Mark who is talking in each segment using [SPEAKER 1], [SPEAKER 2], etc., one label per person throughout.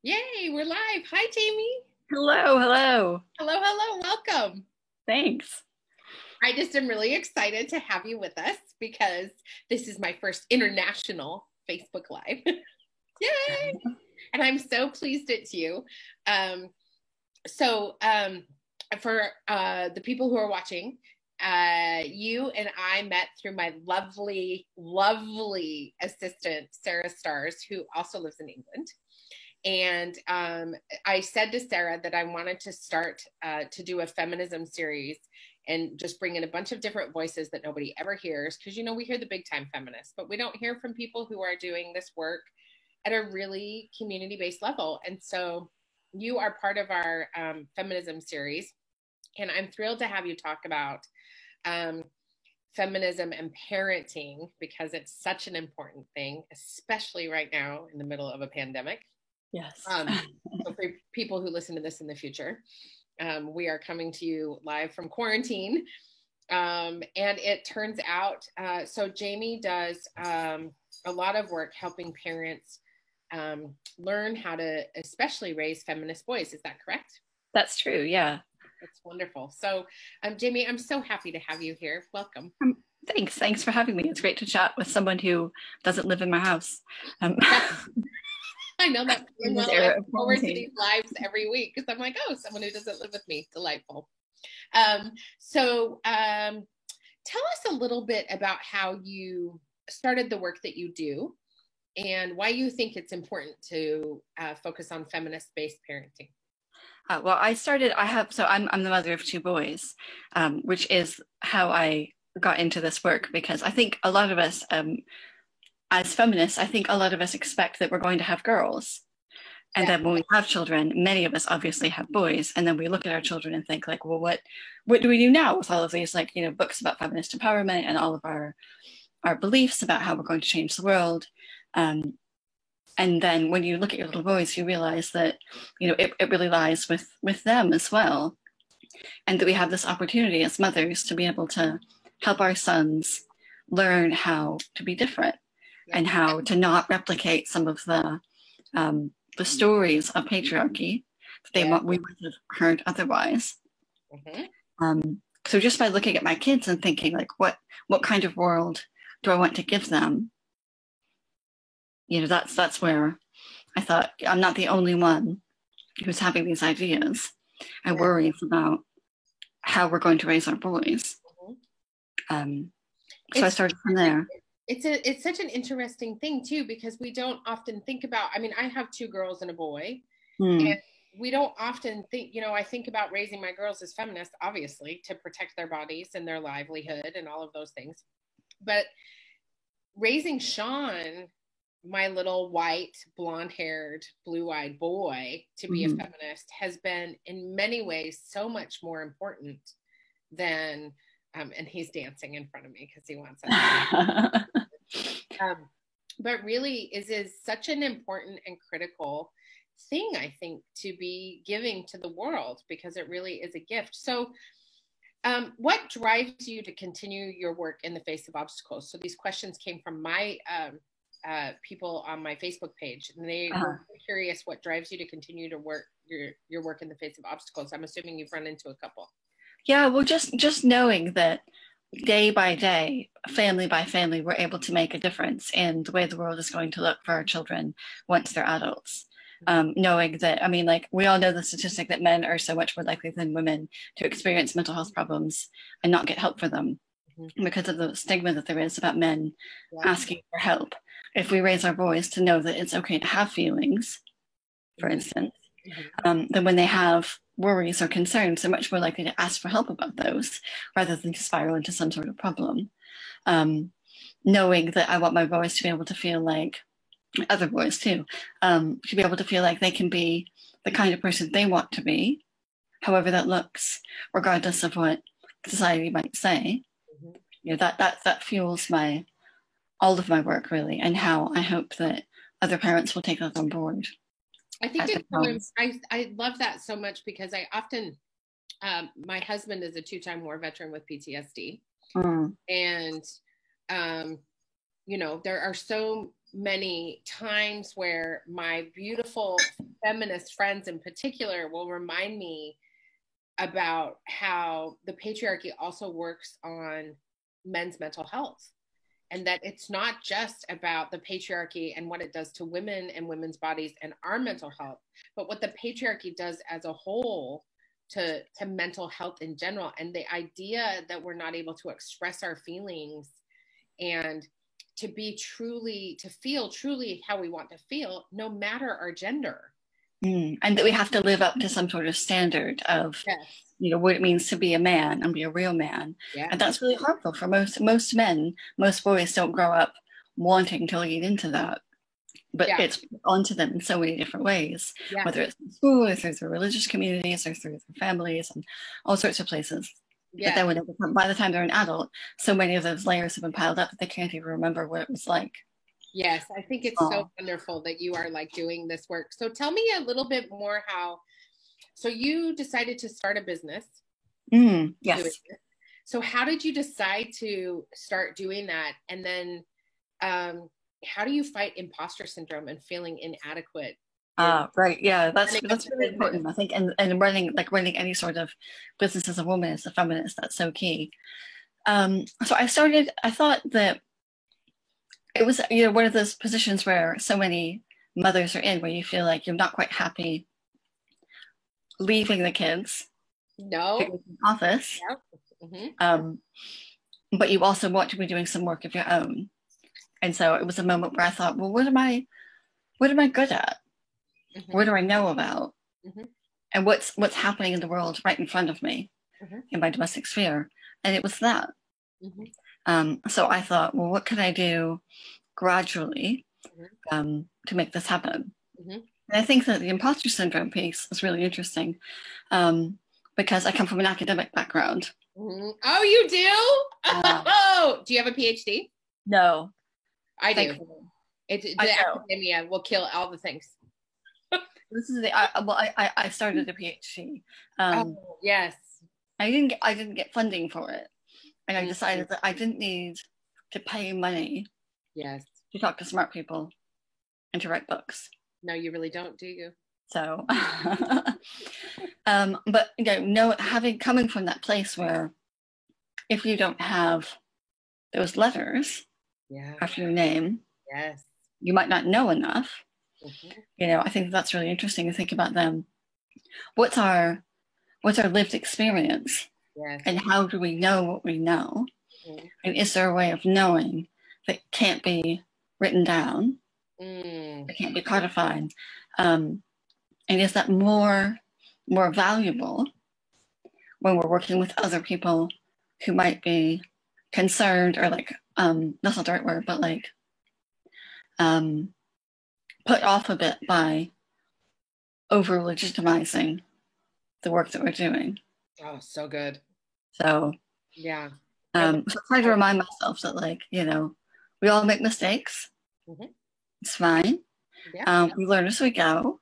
[SPEAKER 1] Yay, we're live. Hi, Jamie.
[SPEAKER 2] Hello, hello.
[SPEAKER 1] Hello, hello, welcome.
[SPEAKER 2] Thanks.
[SPEAKER 1] I just am really excited to have you with us because this is my first international Facebook Live. Yay! And I'm so pleased it's you. Um, so for the people who are watching, you and I met through my lovely, lovely assistant, Sarah Stars, who also lives in England. And I said to Sarah that I wanted to start to do a feminism series and just bring in a bunch of different voices that nobody ever hears. Because, you know, we hear the big time feminists, but we don't hear from people who are doing this work at a really community-based level. And so you are part of our feminism series. And I'm thrilled to have you talk about feminism and parenting because it's such an important thing, especially right now in the middle of a pandemic.
[SPEAKER 2] Yes.
[SPEAKER 1] So for people who listen to this in the future, we are coming to you live from quarantine. And it turns out, so Jamie does a lot of work helping parents learn how to especially raise feminist boys. Is that correct?
[SPEAKER 2] That's true, yeah.
[SPEAKER 1] That's wonderful. So Jamie, I'm so happy to have you here. Welcome.
[SPEAKER 2] Thanks for having me. It's great to chat with someone who doesn't live in my house.
[SPEAKER 1] I know that feeling well. I look forward to these lives every week because I'm like, oh, someone who doesn't live with me. Delightful. So tell us a little bit about how you started the work that you do and why you think it's important to focus on feminist-based parenting.
[SPEAKER 2] Well, I'm the mother of two boys, which is how I got into this work, because I think a lot of us, as feminists, I think a lot of us expect that we're going to have girls. And then when we have children, many of us obviously have boys. And then we look at our children and think like, well, what do we do now with all of these, like, you know, books about feminist empowerment and all of our beliefs about how we're going to change the world. And then when you look at your little boys, you realize that, you know, it really lies with them as well. And that we have this opportunity as mothers to be able to help our sons learn how to be different and how to not replicate some of the stories of patriarchy that we would have heard otherwise. So just by looking at my kids and thinking like, what kind of world do I want to give them? You know, that's where I thought I'm not the only one who's having these ideas and worries about how we're going to raise our boys. So I started from there.
[SPEAKER 1] It's such an interesting thing too, because we don't often think about, I mean, I have two girls and a boy, and we don't often think, you know, I think about raising my girls as feminists, obviously, to protect their bodies and their livelihood and all of those things. But raising Sean, my little white, blonde-haired, blue-eyed boy, to be a feminist has been in many ways so much more important than and he's dancing in front of me because he wants us. But really is such an important and critical thing, I think, to be giving to the world, because it really is a gift. So what drives you to continue your work in the face of obstacles? So these questions came from my people on my Facebook page, and they were curious what drives you to continue to work your work in the face of obstacles. I'm assuming you've run into a couple.
[SPEAKER 2] Yeah, well, just knowing that day by day, family by family, we're able to make a difference in the way the world is going to look for our children once they're adults. Knowing that, I mean, like, we all know the statistic that men are so much more likely than women to experience mental health problems and not get help for them because of the stigma that there is about men asking for help. If we raise our boys to know that it's okay to have feelings, for instance, then when they have worries or concerns, they're much more likely to ask for help about those rather than to spiral into some sort of problem. Knowing that I want my boys to be able to feel like, other boys too, to be able to feel like they can be the kind of person they want to be, however that looks, regardless of what society might say. You know, that fuels all of my work, really, and how I hope that other parents will take that on board.
[SPEAKER 1] I think I love that so much, because I often, my husband is a 2-time war veteran with PTSD. And, you know, there are so many times where my beautiful feminist friends in particular will remind me about how the patriarchy also works on men's mental health, and that it's not just about the patriarchy and what it does to women and women's bodies and our mental health, but what the patriarchy does as a whole to mental health in general. And the idea that we're not able to express our feelings and to feel truly how we want to feel, no matter our gender.
[SPEAKER 2] And that we have to live up to some sort of standard of, what it means to be a man and be a real man. Yeah. And that's really harmful for most men. Most boys don't grow up wanting to lead into that, but it's onto them in so many different ways, whether it's in school or through religious communities or through their families and all sorts of places. But then by the time they're an adult, so many of those layers have been piled up that they can't even remember what it was like.
[SPEAKER 1] Yes, I think it's so wonderful that you are like doing this work. So tell me a little bit more so you decided to start a business.
[SPEAKER 2] Yes.
[SPEAKER 1] So how did you decide to start doing that? And then how do you fight imposter syndrome and feeling inadequate?
[SPEAKER 2] Right. Yeah, that's really important, I think. And running any sort of business as a woman, as a feminist, that's so key. So I thought that it was, one of those positions where so many mothers are in, where you feel like you're not quite happy leaving the kids office. But you also want to be doing some work of your own. And so it was a moment where I thought, well, what am I good at? What do I know about? And what's happening in the world right in front of me in my domestic sphere? And it was that. So I thought, well, what can I do gradually to make this happen? And I think that the imposter syndrome piece is really interesting because I come from an academic background.
[SPEAKER 1] Oh, you do? Do you have a PhD?
[SPEAKER 2] No.
[SPEAKER 1] I do. Academia will kill all the things.
[SPEAKER 2] This is I started a PhD.
[SPEAKER 1] Yes.
[SPEAKER 2] I didn't get funding for it. And I decided that I didn't need to pay money to talk to smart people and to write books.
[SPEAKER 1] No, you really don't, do you?
[SPEAKER 2] So, but coming from that place where if you don't have those letters after your name, you might not know enough. I think that's really interesting to think about them. What's our lived experience? And how do we know what we know? And is there a way of knowing that can't be written down? That can't be codified? And is that more valuable when we're working with other people who might be concerned or that's not the right word, but put off a bit by over legitimizing the work that we're doing?
[SPEAKER 1] Oh, so good.
[SPEAKER 2] So
[SPEAKER 1] so
[SPEAKER 2] I try to remind myself that we all make mistakes. It's fine. We learn as we go.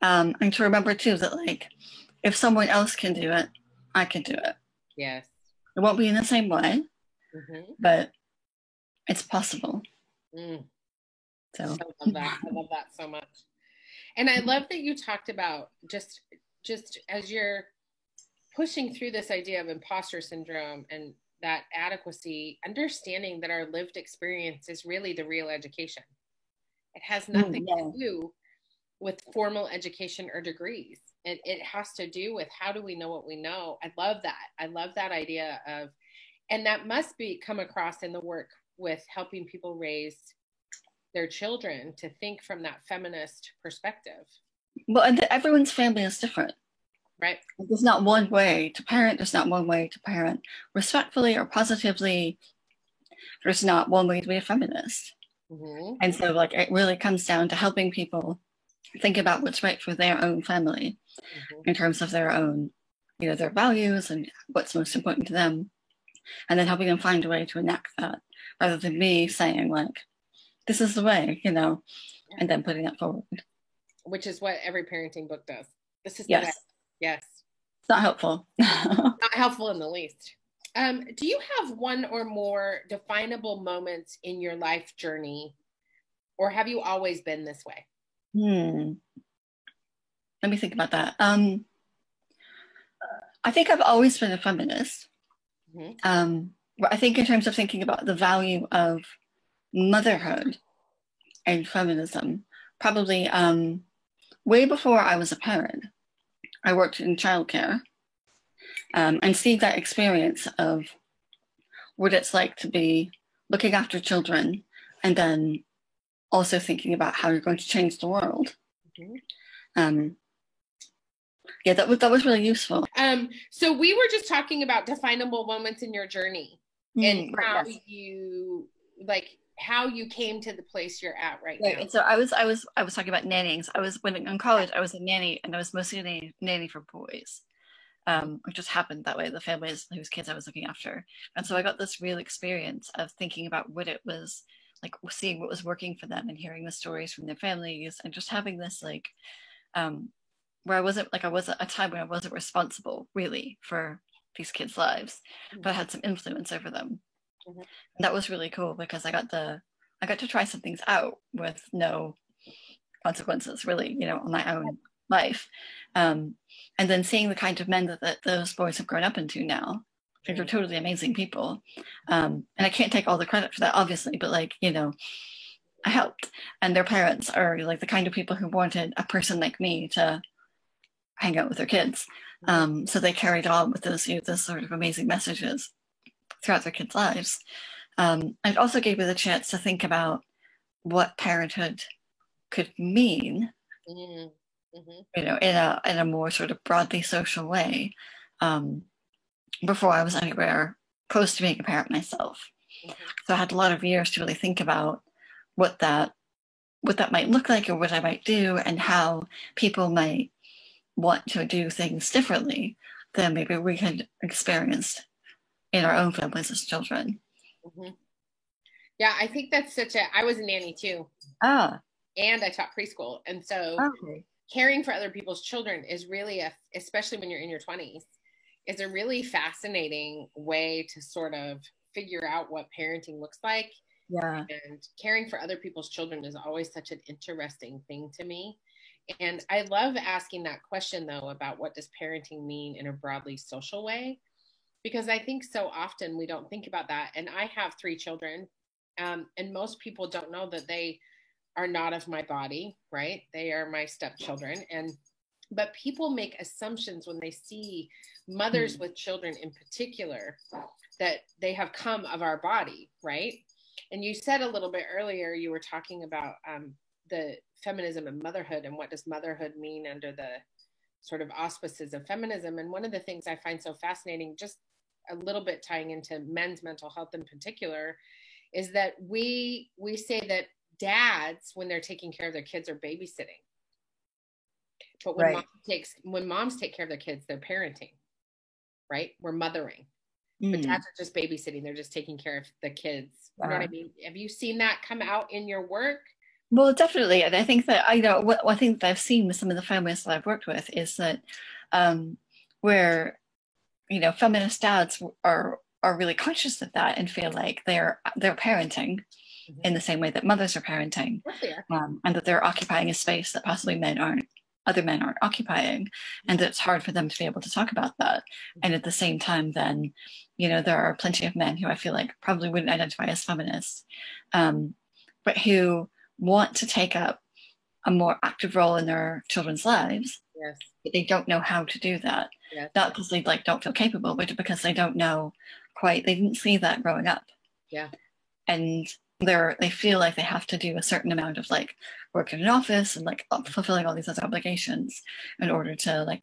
[SPEAKER 2] And to remember too that if someone else can do it, I can do it.
[SPEAKER 1] Yes.
[SPEAKER 2] It won't be in the same way, but it's possible. So
[SPEAKER 1] I love that so much. And I love that you talked about just as you're pushing through this idea of imposter syndrome and that adequacy, understanding that our lived experience is really the real education. It has nothing to do with formal education or degrees. It has to do with how do we know what we know. I love that. I love that idea of, and that must come across in the work with helping people raise their children to think from that feminist perspective.
[SPEAKER 2] Well, and everyone's family is different.
[SPEAKER 1] Right.
[SPEAKER 2] There's not one way to parent. There's not one way to parent respectfully or positively. There's not one way to be a feminist. And so it really comes down to helping people think about what's right for their own family in terms of their own, their values and what's most important to them. And then helping them find a way to enact that rather than me saying this is the way, and then putting that forward.
[SPEAKER 1] Which is what every parenting book does. This is the way. Yes.
[SPEAKER 2] It's not helpful.
[SPEAKER 1] Not helpful in the least. Do you have one or more definable moments in your life journey Or have you always been this way?
[SPEAKER 2] Let me think about that. I think I've always been a feminist. I think in terms of thinking about the value of motherhood and feminism, probably way before I was a parent, I worked in childcare, and seeing that experience of what it's like to be looking after children and then also thinking about how you're going to change the world. Yeah, that was really useful.
[SPEAKER 1] So we were just talking about definable moments in your journey and how how you came to the place you're at right now.
[SPEAKER 2] And so I was talking about nannying. When in college I was a nanny, and I was mostly a nanny for boys. It just happened that way, the families whose kids I was looking after. And so I got this real experience of thinking about what it was like, seeing what was working for them and hearing the stories from their families, and just having this where I wasn't a time when I wasn't responsible really for these kids' lives, but I had some influence over them. And that was really cool because I got to try some things out with no consequences really, on my own life. And then seeing the kind of men that those boys have grown up into now, I think they're totally amazing people. And I can't take all the credit for that, obviously, but I helped. And their parents are the kind of people who wanted a person like me to hang out with their kids. So they carried on with those sort of amazing messages throughout their kids' lives. And it also gave me the chance to think about what parenthood could mean, in a more sort of broadly social way, before I was anywhere close to being a parent myself. So I had a lot of years to really think about what that might look like, or what I might do, and how people might want to do things differently than maybe we had experienced in our own families as children.
[SPEAKER 1] Yeah, I think that's I was a nanny too. And I taught preschool. And so caring for other people's children is really, especially when you're in your 20s, is a really fascinating way to sort of figure out what parenting looks like.
[SPEAKER 2] Yeah.
[SPEAKER 1] And caring for other people's children is always such an interesting thing to me. And I love asking that question, though, about what does parenting mean in a broadly social way? Because I think so often we don't think about that. And I have 3 children, and most people don't know that they are not of my body, right? They are my stepchildren. But people make assumptions when they see mothers with children in particular, that they have come of our body, right? And you said a little bit earlier, you were talking about the feminism and motherhood, and what does motherhood mean under the sort of auspices of feminism. And one of the things I find so fascinating, just a little bit tying into men's mental health in particular, is that we say that dads, when they're taking care of their kids, are babysitting. But when moms take care of their kids, they're parenting, right? We're mothering. But dads are just babysitting. They're just taking care of the kids. You know what I mean? Have you seen that come out in your work?
[SPEAKER 2] Well, definitely. And I think that one thing that I've seen with some of the families that I've worked with is that where feminist dads are really conscious of that and feel like they're parenting in the same way that mothers are parenting, and that they're occupying a space that possibly other men aren't occupying, and that it's hard for them to be able to talk about that. And at the same time, then there are plenty of men who I feel like probably wouldn't identify as feminists, but who want to take up a more active role in their children's lives, but they don't know how to do that. Not because they don't feel capable, but because they don't know quite. They didn't see that growing up. And they feel like they have to do a certain amount of work in an office and fulfilling all these other obligations in order to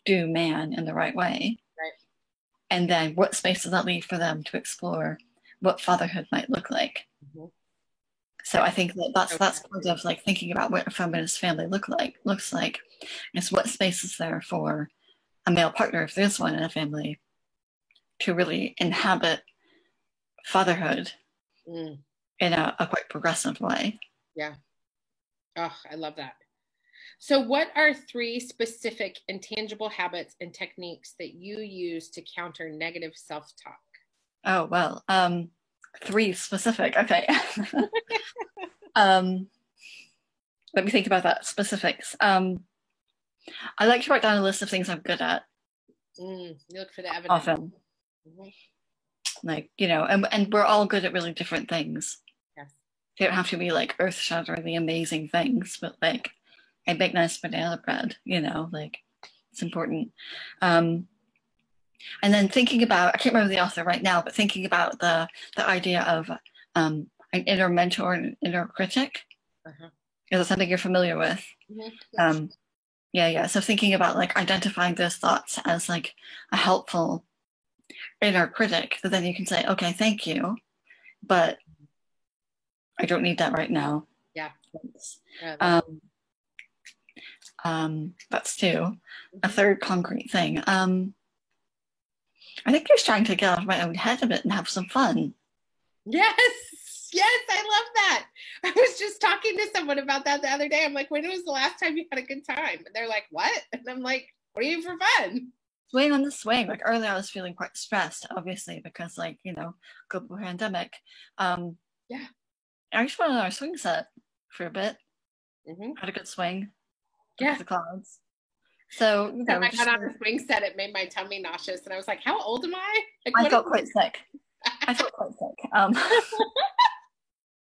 [SPEAKER 2] do man in the right way. And then what space does that leave for them to explore what fatherhood might look like? So I think that's part of thinking about what a feminist family looks like, is what space is there for a male partner, if there's one in a family, to really inhabit fatherhood in a quite progressive way.
[SPEAKER 1] Yeah. Oh, I love that. So what are 3 specific intangible habits and techniques that you use to counter negative self-talk?
[SPEAKER 2] Oh, well, 3 specific. Okay. let me think about that specifics. I like to write down a list of things I'm good at.
[SPEAKER 1] You look for the evidence.
[SPEAKER 2] Often. Mm-hmm. Like, you know, and we're all good at really different things.
[SPEAKER 1] Yes.
[SPEAKER 2] They don't have to be like earth-shatteringly amazing things, but like I bake nice banana bread, you know, like it's important. And then thinking about, I can't remember the author right now, but thinking about the idea of an inner mentor and an inner critic. Uh-huh. Is that something you're familiar with? Mm-hmm. Yeah. So thinking about like identifying those thoughts as like a helpful inner critic, that then you can say, okay, thank you, but I don't need that right now.
[SPEAKER 1] Yeah.
[SPEAKER 2] That's two. A third concrete thing. I think just trying to get out of my own head a bit and have some fun.
[SPEAKER 1] Yes, I love that. I was just talking to someone about that the other day. I'm like, when was the last time you had a good time? And they're like, what? And I'm like, what are you for fun?
[SPEAKER 2] Swing on the swing. Like earlier I was feeling quite stressed, obviously, because like, you know, global pandemic.
[SPEAKER 1] Yeah.
[SPEAKER 2] I just went on our swing set for a bit. Mm-hmm. Had a good swing.
[SPEAKER 1] Yeah.
[SPEAKER 2] The clouds. So, you know,
[SPEAKER 1] when I got on a swing set, it made my tummy nauseous, and I was like, "How old am I?" Like,
[SPEAKER 2] I felt quite sick.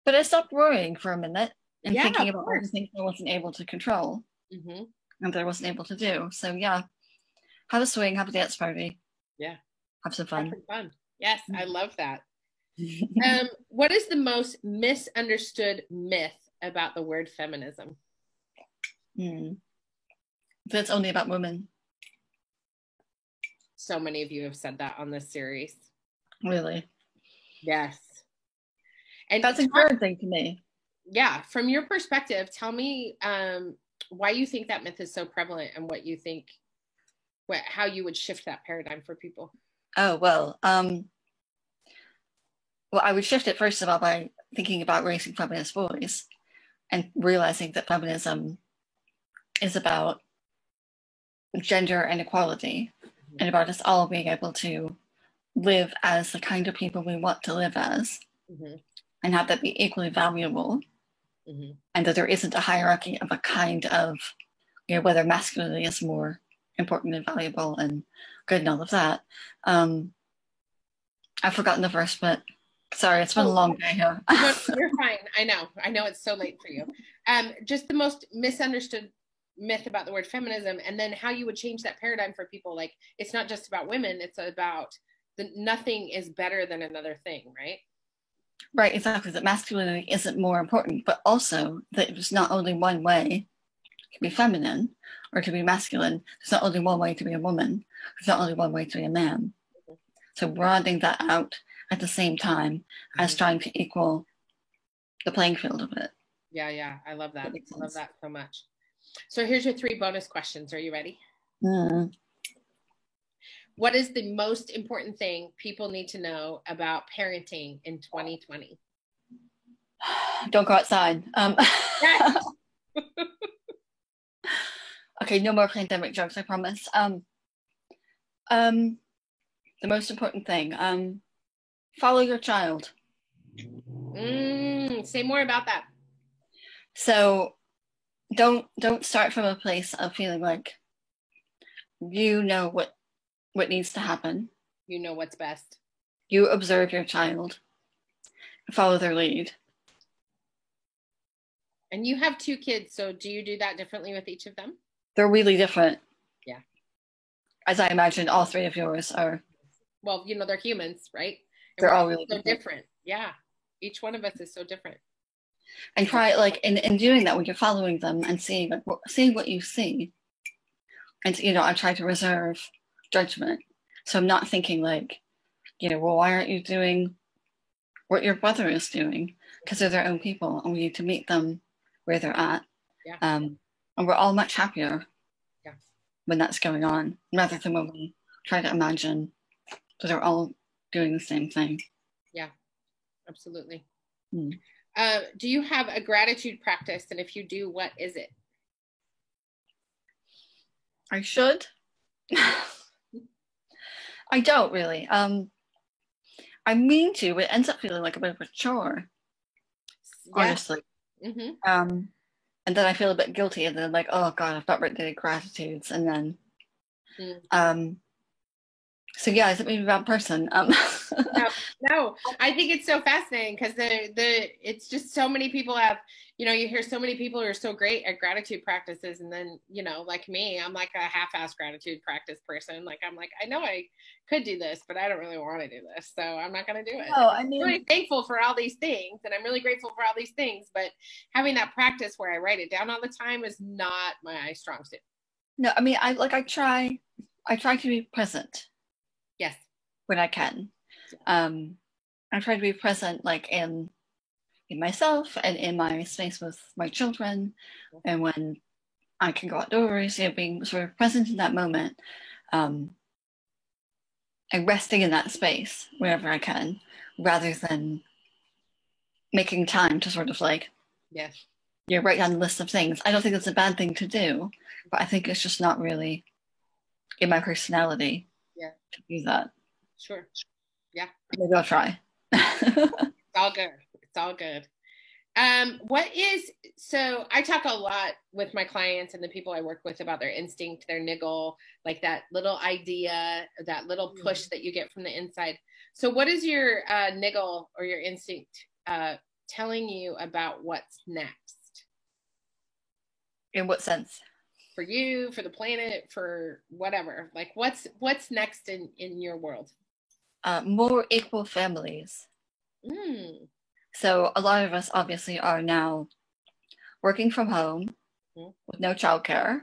[SPEAKER 2] But I stopped worrying for a minute and thinking about all the things I wasn't able to control, and that I wasn't able to do. So yeah, have a swing, have a dance party.
[SPEAKER 1] Yeah,
[SPEAKER 2] have some fun.
[SPEAKER 1] Yes, I love that. What is the most misunderstood myth about the word feminism?
[SPEAKER 2] That's only about women.
[SPEAKER 1] So many of you have said that on this series.
[SPEAKER 2] Really?
[SPEAKER 1] Yes.
[SPEAKER 2] And that's encouraging to me.
[SPEAKER 1] Yeah. From your perspective, tell me why you think that myth is so prevalent and what you think, how you would shift that paradigm for people.
[SPEAKER 2] Oh, well, I would shift it first of all by thinking about raising feminist boys and realizing that feminism is about gender inequality and about us all being able to live as the kind of people we want to live as and have that be equally valuable, and that there isn't a hierarchy of a kind of, you know, whether masculinity is more important and valuable and good and all of that. I've forgotten the verse, but sorry, it's been a long day here.
[SPEAKER 1] No, you're fine. I know it's so late for you. Just the most misunderstood myth about the word feminism, and then how you would change that paradigm for people. Like, it's not just about women, it's about nothing is better than another thing, right?
[SPEAKER 2] Right, exactly. That masculinity isn't more important, but also that there's not only one way to be feminine or to be masculine. There's not only one way to be a woman. There's not only one way to be a man. So broadening that out at the same time as trying to equal the playing field of it.
[SPEAKER 1] Yeah. I love that. I love that so much. So here's your 3 bonus questions. Are you ready? What is the most important thing people need to know about parenting in 2020?
[SPEAKER 2] Don't go outside. Okay, no more pandemic jokes, I promise. The most important thing, follow your child.
[SPEAKER 1] Say more about that.
[SPEAKER 2] So don't start from a place of feeling like you know what needs to happen.
[SPEAKER 1] You know what's best.
[SPEAKER 2] You observe your child, follow their lead.
[SPEAKER 1] And you have 2 kids, so do you do that differently with each of them?
[SPEAKER 2] They're really different.
[SPEAKER 1] Yeah.
[SPEAKER 2] As I imagine all 3 of yours are.
[SPEAKER 1] Well, you know, they're humans, right? And
[SPEAKER 2] they're all really
[SPEAKER 1] so different. Yeah. Each one of us is so different.
[SPEAKER 2] And try, like, in doing that, when you're following them and seeing what you see. And, you know, I try to reserve judgment. So I'm not thinking like, you know, well, why aren't you doing what your brother is doing? Because they're their own people and we need to meet them where they're at.
[SPEAKER 1] Yeah.
[SPEAKER 2] And we're all much happier when that's going on, rather than when we try to imagine that they're all doing the same thing.
[SPEAKER 1] Yeah, absolutely. Do you have a gratitude practice? And if you do, what is it?
[SPEAKER 2] I should. I don't really. I mean to, but it ends up feeling like a bit of a chore. Honestly. and then I feel a bit guilty, and then like, oh God, I've not written any gratitudes, and then so yeah, is it maybe a bad person?
[SPEAKER 1] No, I think it's so fascinating because it's just so many people have, you know, you hear so many people who are so great at gratitude practices, and then, you know, like me, I'm like a half-ass gratitude practice person. Like I'm like, I know I could do this, but I don't really want to do this, so I'm not going to do it.
[SPEAKER 2] No, I mean,
[SPEAKER 1] I'm really thankful for all these things, and I'm really grateful for all these things, but having that practice where I write it down all the time is not my strong suit.
[SPEAKER 2] no, I mean, I try to be present.
[SPEAKER 1] Yes.
[SPEAKER 2] When I can. I try to be present like in myself and in my space with my children, and when I can go outdoors, you know, being sort of present in that moment, and resting in that space wherever I can, rather than making time to sort of like,
[SPEAKER 1] yes,
[SPEAKER 2] you know, write down a list of things. I don't think that's a bad thing to do, but I think it's just not really in my personality to do that.
[SPEAKER 1] Sure. Yeah.
[SPEAKER 2] Maybe I'll try.
[SPEAKER 1] It's all good. It's all good. So I talk a lot with my clients and the people I work with about their instinct, their niggle, like that little idea, that little push that you get from the inside. So what is your niggle or your instinct telling you about what's next?
[SPEAKER 2] In what sense?
[SPEAKER 1] For you, for the planet, for whatever. Like what's next in your world?
[SPEAKER 2] More equal families. So a lot of us obviously are now working from home with no childcare.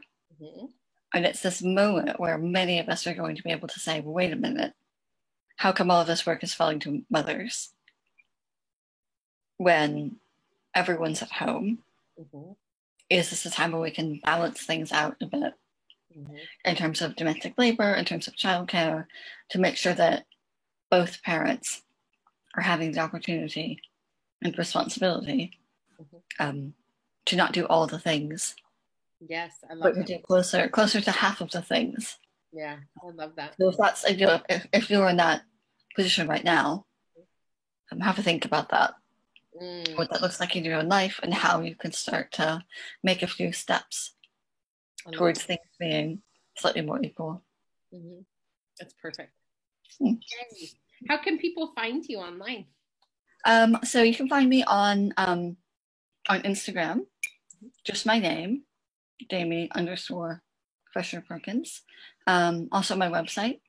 [SPEAKER 2] And it's this moment where many of us are going to be able to say, well, wait a minute, how come all of this work is falling to mothers when everyone's at home? Is this a time where we can balance things out a bit in terms of domestic labor, in terms of childcare, to make sure that both parents are having the opportunity and responsibility to not do all the things.
[SPEAKER 1] Yes, I love that.
[SPEAKER 2] But do closer to half of the things.
[SPEAKER 1] Yeah, I love that.
[SPEAKER 2] So if that's, you know, if you're in that position right now, have a think about that. What that looks like in your own life and how you can start to make a few steps towards things being slightly more equal.
[SPEAKER 1] That's perfect. How can people find you online?
[SPEAKER 2] So you can find me on Instagram, just my name, Jamie_Fisher-Perkins. Also my website.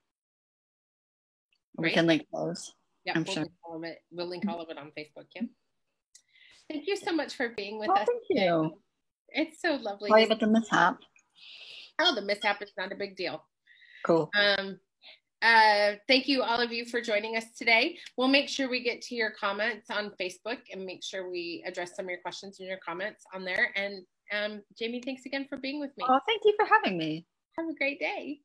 [SPEAKER 2] Great. We can link those.
[SPEAKER 1] Yeah, we'll link all of it on Facebook. Yeah. Thank you so much for being with us.
[SPEAKER 2] Thank you.
[SPEAKER 1] It's so lovely.
[SPEAKER 2] Sorry about the mishap.
[SPEAKER 1] Oh, the mishap is not a big deal.
[SPEAKER 2] Cool.
[SPEAKER 1] Thank you all of you for joining us today. We'll make sure we get to your comments on Facebook and make sure we address some of your questions and your comments on there. And Jamie, thanks again for being with me.
[SPEAKER 2] Oh, thank you for having me.
[SPEAKER 1] Have a great day.